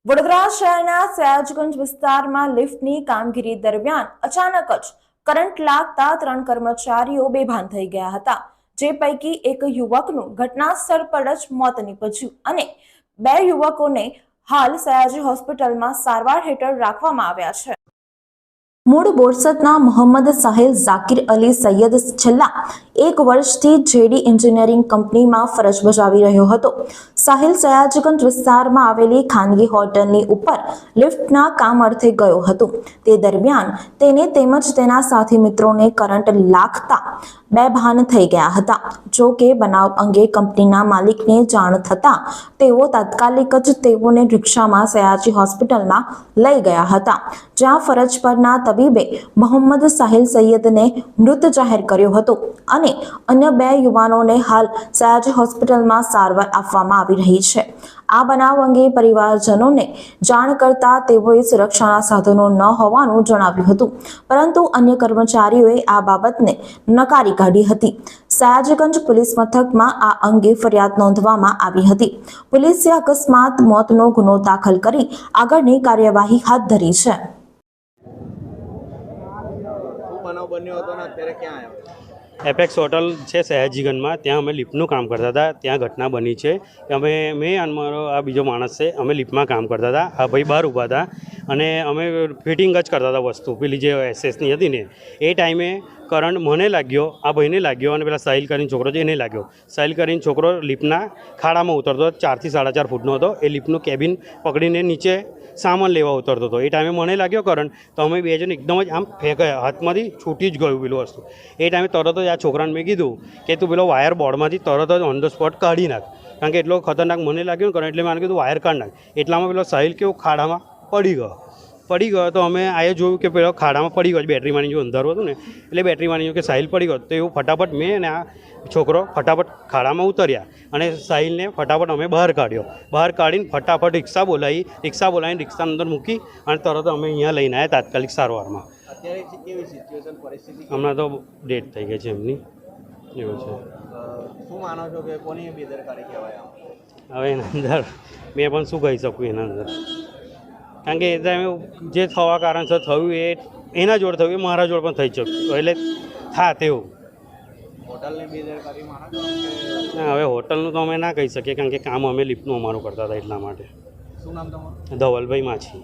વડોદરા શહેરના સયાજગંજ વિસ્તારમાં લિફ્ટની કામગીરી દરમિયાન અચાનક જ કરંટ લાગતા 3 કર્મચારીઓ બેભાન થઈ ગયા હતા, જે પૈકી એક યુવકનું ઘટના સ્થળ પર જ મોત નીપજ્યું અને 2 યુવકોને હાલ સયાજી હોસ્પિટલમાં સારવાર હેઠળ રાખવામાં આવ્યા છે। મૂળ બોરસદના મોહમ્મદ સાહિલ ઝાકિર અલી સૈયદ છેલ્લા 1 વર્ષથી જેડી એન્જિનિયરિંગ કંપનીમાં ફરજ બજાવી રહ્યો હતો। સાહિલ સયાજગંજ વિસ્તારમાં આવેલી ખાનગી હોટલની ઉપર લિફ્ટના કામ અર્થે ગયો હતો। તે દરમિયાન તેને તેમજ તેના સાથી મિત્રોને કરંટ લાગતા બેભાન થઈ ગયા હતા। જો કે બનાવ અંગે કંપનીના માલિકને જાણ થતાં તેઓ તાત્કાલિક જ તેઓને રિક્ષામાં સયાજી હોસ્પિટલમાં લઈ ગયા હતા, જ્યાં ફરજ પરના તબીબે મોહમ્મદ સાહિલ સૈયદને મૃત જાહેર કર્યો હતો અને અન્ય 2 યુવાનોને હાલ સયાજી હોસ્પિટલમાં સારવાર આપવામાં આવી રહી છે। આ બનાવ અંગે પરિવારજનોને જાણ કરતા તેઓએ સુરક્ષાના સાધનો ન હોવાનું જણાવ્યું હતું, પરંતુ અન્ય કર્મચારીઓએ આ બાબતને નકારી કાઢી હતી। સયાજગંજ પોલીસ મથકમાં આ અંગે ફરિયાદ નોંધવામાં આવી હતી। પોલીસે અકસ્માત મોતનો ગુનો દાખલ કરી આગળની કાર્યવાહી હાથ ધરી છે। એપેક્સ હોટલ છે સયાજીગંજમાં, ત્યાં અમે લિફ્ટનું કામ કરતા હતા। ત્યાં ઘટના બની છે કે મેં અને મારો આ બીજો માણસ છે, અમે લિફ્ટમાં કામ કરતા હતા। આ ભાઈ બહાર ઊભા હતા અને અમે ફિટિંગ જ કરતા હતા વસ્તુ, પેલી જે એસએસની હતી ને એ ટાઈમે કરંટ મને લાગ્યો, આ ભાઈને લાગ્યો અને પેલા સાહિલ કરીને છોકરો છે એને લાગ્યો। સાહિલ કરીને છોકરો લિફ્ટના ખાડામાં ઉતરતો 4 થી 4.5 ફૂટનો હતો। એ લિફ્ટનું કેબિન પકડીને નીચે સામાન લેવા ઉતરતો હતો। એ ટાઈમે મને લાગ્યો કરંટ, તો અમે 2 જણ એકદમ જ આમ ફેંકાયા, હાથમાંથી છૂટી જ ગયું પેલું વસ્તુ। એ ટાઈમે તરત જ આ છોકરાને મેં કીધું કે તું પેલો વાયર બોર્ડમાંથી તરત જ ઓન ધ સ્પોટ કાઢી નાખ, કારણ કે એટલો ખતરનાક મને લાગ્યો ને કરંટ, એટલે મેં કીધું વાયર કાઢી નાખ। એટલામાં પેલો સાહિલ કેવો ખાડામાં પડી ગયો તો અમે આએ જોયું કે પેલો ખાડામાં પડી ગયો, બેટરી માની જો અંધારું હતું ને એટલે બેટરી માની જો કે સાહિલ પડી ગયો, તો એવું ફટાફટ મેં અને આ છોકરો ફટાફટ ખાડામાં ઉતર્યા અને સાહિલને ફટાફટ અમે બહાર કાઢીને ફટાફટ રિક્ષા બોલાવીને રિક્ષાની અંદર મૂકી અને તરત અમે અહીંયા લઈને આવ્યા તાત્કાલિક સારવારમાં। હમણાં તો ડેથ થઈ ગઈ છે એમની, એવું છે। શું માનો છો કે કોની બેદરકારી કહેવાય? હવે એના અંદર મેં પણ શું કહી શકું એના અંદર, કારણ કે એ ટાઈમે જે થવા કારણસર થયું એ એના જોડે થયું, એ મારા જોડે પણ થઈ શકતું, એટલે થા તેવું। હોટલની બેદરકારી માનો? ના, હવે હોટલનું તો અમે ના કહી શકીએ, કારણ કે કામ અમે લિફ્ટનું અમારું કરતા હતા એટલા માટે। શું નામ તમારું? ધવલભાઈ માછી।